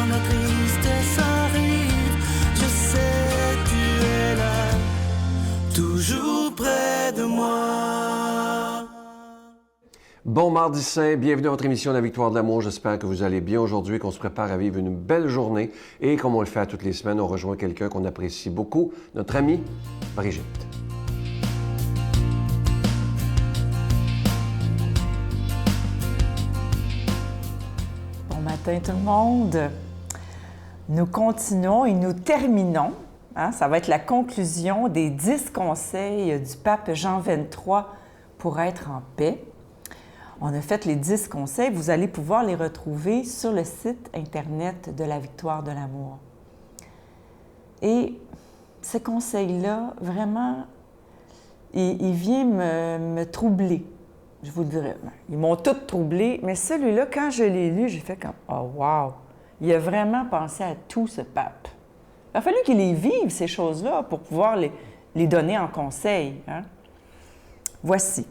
la tristesse arrive, je sais tu es là, toujours près de moi. Bon mardi saint, bienvenue à votre émission La Victoire de l'amour. J'espère que vous allez bien aujourd'hui, qu'on se prépare à vivre une belle journée. Et comme on le fait à toutes les semaines, on rejoint quelqu'un qu'on apprécie beaucoup, notre amie Brigitte. Bon matin tout le monde. Nous continuons et nous terminons. Ça va être la conclusion des 10 conseils du pape Jean XXIII pour être en paix. On a fait les 10 conseils. Vous allez pouvoir les retrouver sur le site Internet de la Victoire de l'amour. Et ce conseil-là, vraiment, il vient me troubler. Je vous le dirais. Ils m'ont tous troublé, mais celui-là, quand je l'ai lu, j'ai fait comme « Oh, wow! » Il a vraiment pensé à tout, ce pape. Il a fallu qu'il les vive, ces choses-là, pour pouvoir les donner en conseil. Voici.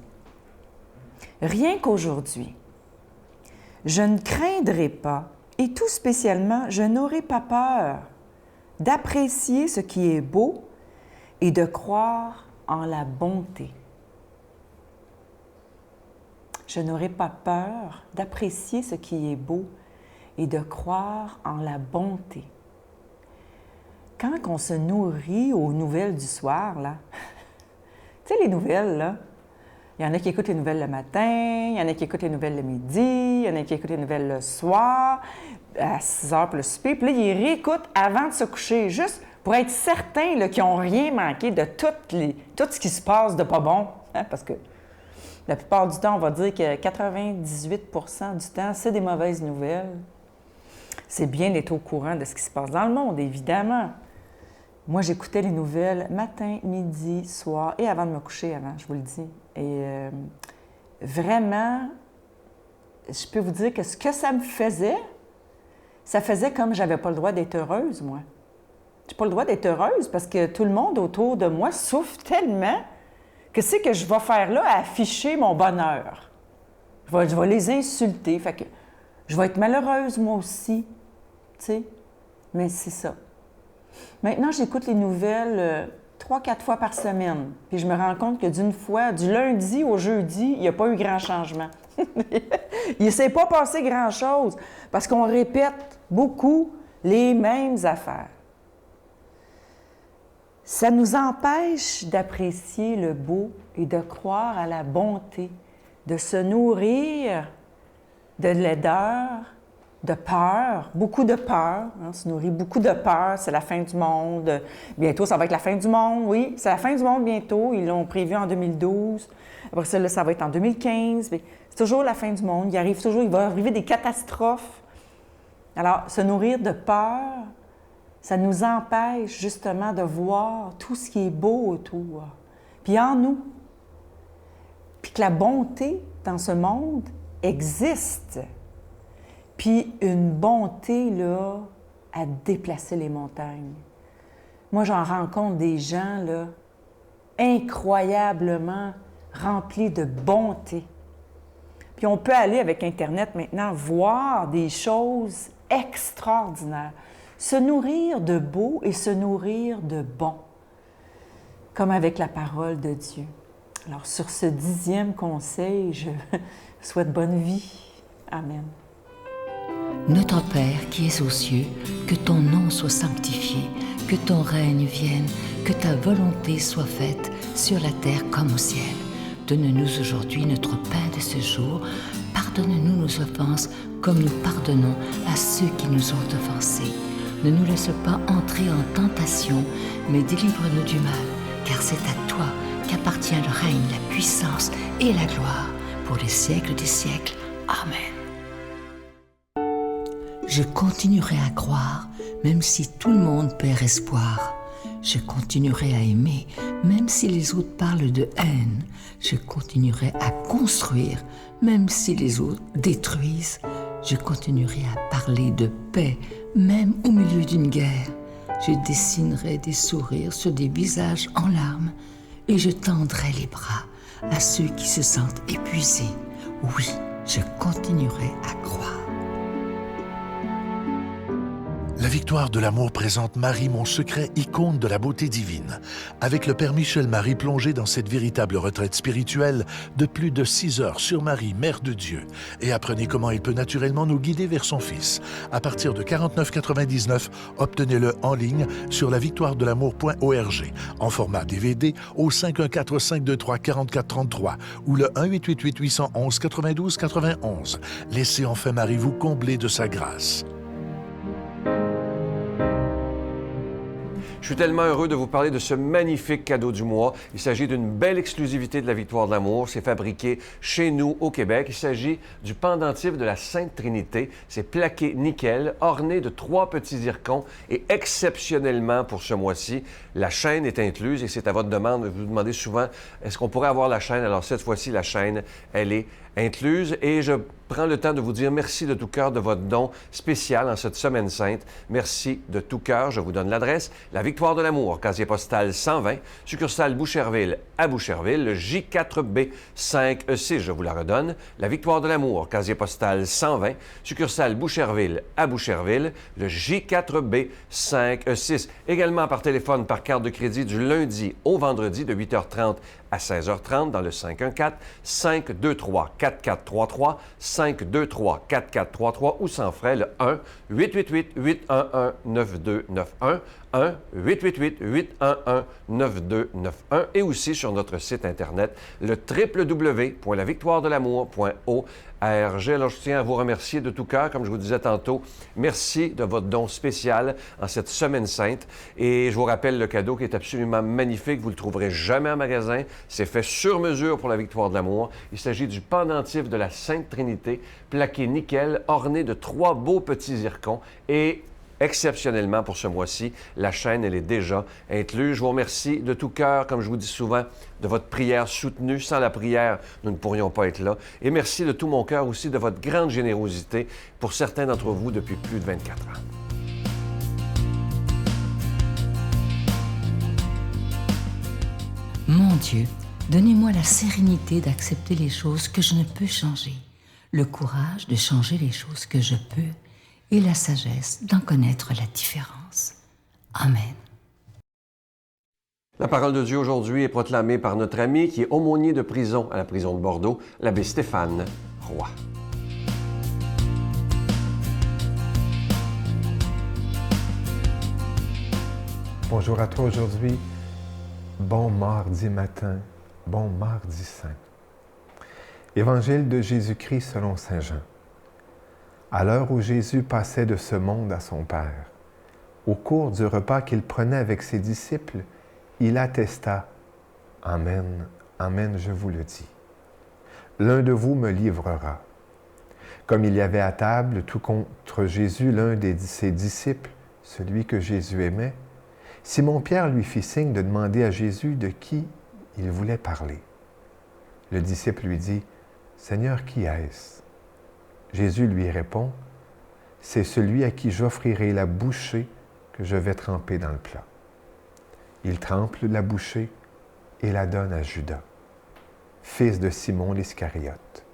Rien qu'aujourd'hui, je ne craindrai pas, et tout spécialement, je n'aurai pas peur d'apprécier ce qui est beau et de croire en la bonté. Je n'aurai pas peur d'apprécier ce qui est beau et de croire en la bonté. Quand on se nourrit aux nouvelles du soir, là, tu sais, les nouvelles, là, il y en a qui écoutent les nouvelles le matin, il y en a qui écoutent les nouvelles le midi, il y en a qui écoutent les nouvelles le soir, à 6 heures pour le souper, puis là, ils réécoutent avant de se coucher, juste pour être certains qu'ils n'ont rien manqué de tout ce qui se passe de pas bon. Parce que la plupart du temps, on va dire que 98 % du temps, c'est des mauvaises nouvelles. C'est bien d'être au courant de ce qui se passe dans le monde, évidemment. Moi, j'écoutais les nouvelles matin, midi, soir et avant de me coucher, je vous le dis. Et vraiment, je peux vous dire que ce que ça me faisait, ça faisait comme j'avais pas le droit d'être heureuse, moi. J'ai pas le droit d'être heureuse parce que tout le monde autour de moi souffre tellement que c'est que je vais faire là à afficher mon bonheur. Je vais les insulter, fait que je vais être malheureuse moi aussi, tu sais. Mais c'est ça. Maintenant, j'écoute les nouvelles 3-4 fois par semaine. Puis je me rends compte que du lundi au jeudi, il n'y a pas eu grand changement. Il ne s'est pas passé grand-chose parce qu'on répète beaucoup les mêmes affaires. Ça nous empêche d'apprécier le beau et de croire à la bonté, de se nourrir de laideur, de peur, beaucoup de peur. On se nourrit beaucoup de peur, c'est la fin du monde. Bientôt, ça va être la fin du monde, oui, c'est la fin du monde bientôt. Ils l'ont prévu en 2012. Après ça, là, ça va être en 2015. Mais c'est toujours la fin du monde. Il va arriver des catastrophes. Alors, se nourrir de peur, ça nous empêche justement de voir tout ce qui est beau autour. Puis en nous. Puis que la bonté dans ce monde existe. Puis une bonté, là, à déplacer les montagnes. Moi, j'en rencontre des gens, là, incroyablement remplis de bonté. Puis on peut aller avec Internet maintenant voir des choses extraordinaires. Se nourrir de beau et se nourrir de bon, comme avec la parole de Dieu. Alors, sur ce 10e conseil, je souhaite bonne vie. Amen. Notre Père qui es aux cieux, que ton nom soit sanctifié, que ton règne vienne, que ta volonté soit faite sur la terre comme au ciel. Donne-nous aujourd'hui notre pain de ce jour. Pardonne-nous nos offenses comme nous pardonnons à ceux qui nous ont offensés. Ne nous laisse pas entrer en tentation, mais délivre-nous du mal, car c'est à toi qu'appartient le règne, la puissance et la gloire pour les siècles des siècles. Amen. Je continuerai à croire, même si tout le monde perd espoir. Je continuerai à aimer, même si les autres parlent de haine. Je continuerai à construire, même si les autres détruisent. Je continuerai à parler de paix, même au milieu d'une guerre. Je dessinerai des sourires sur des visages en larmes et je tendrai les bras à ceux qui se sentent épuisés. Oui, je continuerai à croire. La victoire de l'amour présente Marie, mon secret, icône de la beauté divine. Avec le Père Michel-Marie plongé dans cette véritable retraite spirituelle de plus de 6 heures sur Marie, Mère de Dieu. Et apprenez comment il peut naturellement nous guider vers son Fils. À partir de 49,99, obtenez-le en ligne sur lavictoiredelamour.org en format DVD au 514-523-4433 ou le 1-888-811-92-91. Laissez enfin Marie vous combler de sa grâce. Je suis tellement heureux de vous parler de ce magnifique cadeau du mois. Il s'agit d'une belle exclusivité de la Victoire de l'amour. C'est fabriqué chez nous au Québec. Il s'agit du pendentif de la Sainte Trinité. C'est plaqué nickel, orné de 3 petits zircons et exceptionnellement pour ce mois-ci, la chaîne est incluse et c'est à votre demande. Vous vous demandez souvent, est-ce qu'on pourrait avoir la chaîne? Alors cette fois-ci, la chaîne, elle est incluse et je prends le temps de vous dire merci de tout cœur de votre don spécial en cette Semaine Sainte. Merci de tout cœur. Je vous donne l'adresse. La Victoire de l'amour, casier postal 120, succursale Boucherville à Boucherville, le J4B 5E6. Je vous la redonne. La Victoire de l'amour, casier postal 120, succursale Boucherville à Boucherville, le J4B 5E6. Également par téléphone, par carte de crédit du lundi au vendredi de 8h30 à 16h30 dans le 514-523-4433, 523-4433 ou sans frais le 1-888-811-9291, 1-888-811-9291 et aussi sur notre site Internet, le www.lavictoiredelamour.org. Alors, je tiens à vous remercier de tout cœur, comme je vous disais tantôt. Merci de votre don spécial en cette Semaine Sainte. Et je vous rappelle le cadeau qui est absolument magnifique. Vous ne le trouverez jamais en magasin. C'est fait sur mesure pour la Victoire de l'amour. Il s'agit du pendentif de la Sainte Trinité, plaqué nickel, orné de 3 beaux petits zircons et exceptionnellement pour ce mois-ci, la chaîne, elle est déjà incluse. Je vous remercie de tout cœur, comme je vous dis souvent, de votre prière soutenue. Sans la prière, nous ne pourrions pas être là. Et merci de tout mon cœur aussi de votre grande générosité pour certains d'entre vous depuis plus de 24 ans. Mon Dieu, donnez-moi la sérénité d'accepter les choses que je ne peux changer, le courage de changer les choses que je peux et la sagesse d'en connaître la différence. Amen. La parole de Dieu aujourd'hui est proclamée par notre ami qui est aumônier de prison à la prison de Bordeaux, l'abbé Stéphane Roy. Bonjour à toi aujourd'hui. Bon mardi matin, bon mardi saint. Évangile de Jésus-Christ selon saint Jean. À l'heure où Jésus passait de ce monde à son Père, au cours du repas qu'il prenait avec ses disciples, il attesta « Amen, Amen, je vous le dis. L'un de vous me livrera. » Comme il y avait à table tout contre Jésus l'un de ses disciples, celui que Jésus aimait, Simon-Pierre lui fit signe de demander à Jésus de qui il voulait parler. Le disciple lui dit « Seigneur, qui est-ce » Jésus lui répond, « C'est celui à qui j'offrirai la bouchée que je vais tremper dans le plat. » Il trempe la bouchée et la donne à Judas, fils de Simon l'Iscariote.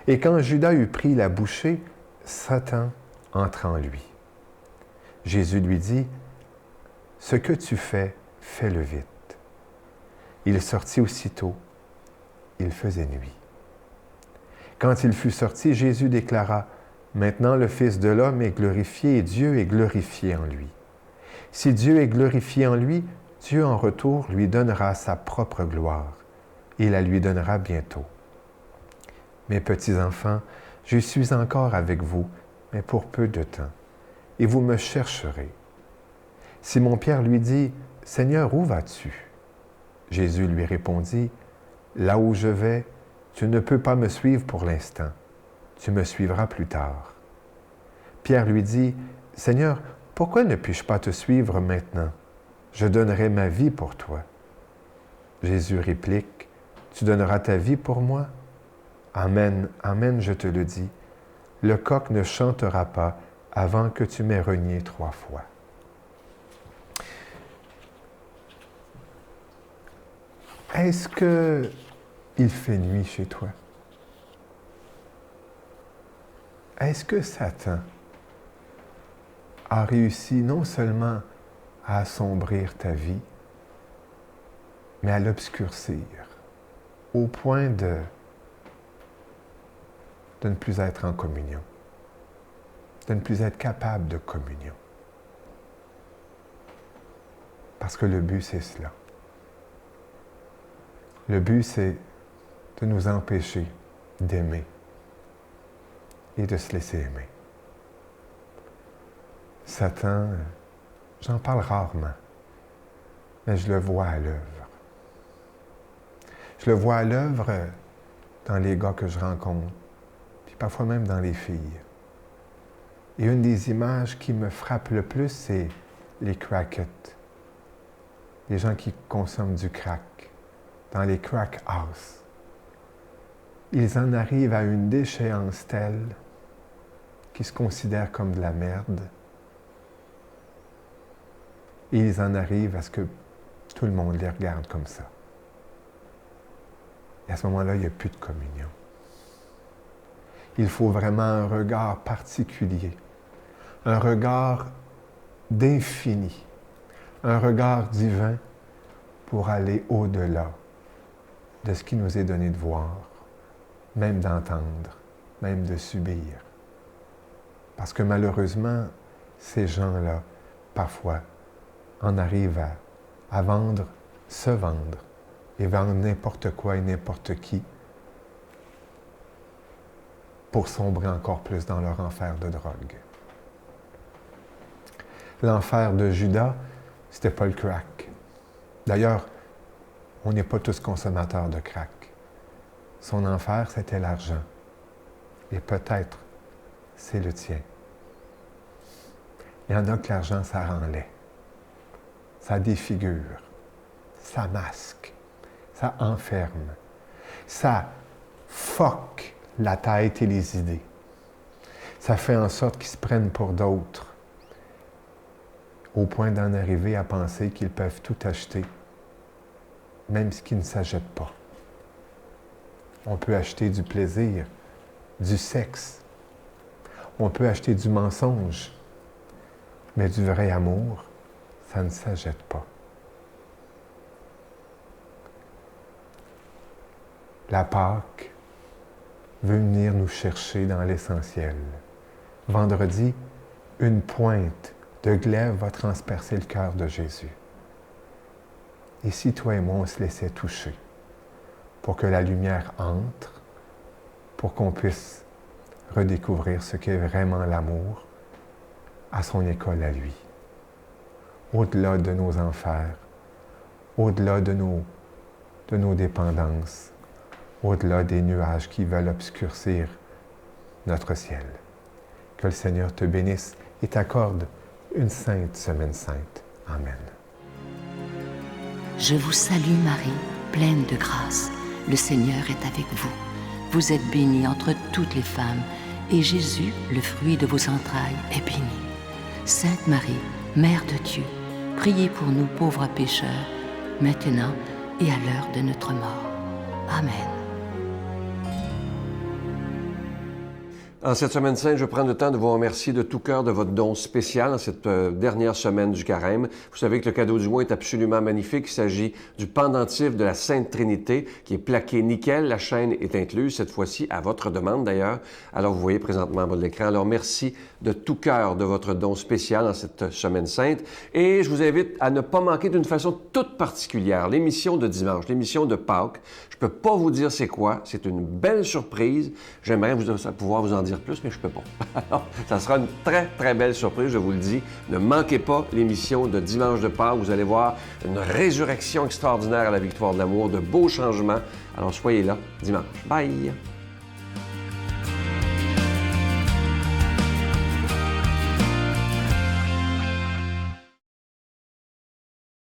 Et quand Judas eut pris la bouchée, Satan entra en lui. Jésus lui dit, « Ce que tu fais, fais-le vite. » Il sortit aussitôt. Il faisait nuit. Quand il fut sorti, Jésus déclara, « Maintenant le Fils de l'homme est glorifié et Dieu est glorifié en lui. Si Dieu est glorifié en lui, Dieu en retour lui donnera sa propre gloire. Il la lui donnera bientôt. Mes petits enfants, je suis encore avec vous, mais pour peu de temps, et vous me chercherez. » Simon-Pierre lui dit, « Seigneur, où vas-tu? » Jésus lui répondit, « Là où je vais, tu ne peux pas me suivre pour l'instant. Tu me suivras plus tard. » Pierre lui dit, « Seigneur, pourquoi ne puis-je pas te suivre maintenant? Je donnerai ma vie pour toi. » Jésus réplique, « Tu donneras ta vie pour moi? Amen, amen, je te le dis. Le coq ne chantera pas avant que tu m'aies renié 3 fois. » Est-ce qu'il fait nuit chez toi? Est-ce que Satan a réussi non seulement à assombrir ta vie, mais à l'obscurcir, au point de ne plus être en communion, de ne plus être capable de communion. Parce que le but, c'est cela. Le but, c'est de nous empêcher d'aimer et de se laisser aimer. Satan, j'en parle rarement, mais je le vois à l'œuvre. Je le vois à l'œuvre dans les gars que je rencontre, puis parfois même dans les filles. Et une des images qui me frappe le plus, c'est les crackheads. Les gens qui consomment du crack dans les crack houses. Ils en arrivent à une déchéance telle qu'ils se considèrent comme de la merde. Et ils en arrivent à ce que tout le monde les regarde comme ça. Et à ce moment-là, il n'y a plus de communion. Il faut vraiment un regard particulier, un regard d'infini, un regard divin pour aller au-delà de ce qui nous est donné de voir, même d'entendre, même de subir. Parce que malheureusement, ces gens-là, parfois, en arrivent à vendre, se vendre, et vendre n'importe quoi et n'importe qui pour sombrer encore plus dans leur enfer de drogue. L'enfer de Judas, c'était pas le crack. D'ailleurs, on n'est pas tous consommateurs de crack. Son enfer, c'était l'argent. Et peut-être, c'est le tien. Il y en a que l'argent, ça rend laid. Ça défigure. Ça masque. Ça enferme. Ça fuck la tête et les idées. Ça fait en sorte qu'ils se prennent pour d'autres, au point d'en arriver à penser qu'ils peuvent tout acheter, même ce qui ne s'achète pas. On peut acheter du plaisir, du sexe. On peut acheter du mensonge, mais du vrai amour, ça ne s'achète pas. La Pâque veut venir nous chercher dans l'essentiel. Vendredi, une pointe de glaive va transpercer le cœur de Jésus. Et si toi et moi, on se laissait toucher pour que la lumière entre, pour qu'on puisse redécouvrir ce qu'est vraiment l'amour à son école à lui, au-delà de nos enfers, au-delà de nos dépendances, au-delà des nuages qui veulent obscurcir notre ciel. Que le Seigneur te bénisse et t'accorde une sainte semaine sainte. Amen. Je vous salue Marie, pleine de grâce. Le Seigneur est avec vous. Vous êtes bénie entre toutes les femmes, et Jésus, le fruit de vos entrailles, est béni. Sainte Marie, Mère de Dieu, priez pour nous pauvres pécheurs, maintenant et à l'heure de notre mort. Amen. En cette semaine sainte, je prends le temps de vous remercier de tout cœur de votre don spécial en cette dernière semaine du Carême. Vous savez que le cadeau du mois est absolument magnifique. Il s'agit du pendentif de la Sainte Trinité qui est plaqué nickel. La chaîne est incluse, cette fois-ci, à votre demande d'ailleurs. Alors, vous voyez présentement en bas de l'écran. Alors, merci de tout cœur de votre don spécial en cette semaine sainte. Et je vous invite à ne pas manquer d'une façon toute particulière l'émission de dimanche, l'émission de Pâques. Je ne peux pas vous dire c'est quoi. C'est une belle surprise. J'aimerais pouvoir vous en dire plus, mais je ne peux pas. Alors, ça sera une très, très belle surprise, je vous le dis. Ne manquez pas l'émission de dimanche de Pâques. Vous allez voir une résurrection extraordinaire à la victoire de l'amour, de beaux changements. Alors, soyez là dimanche. Bye!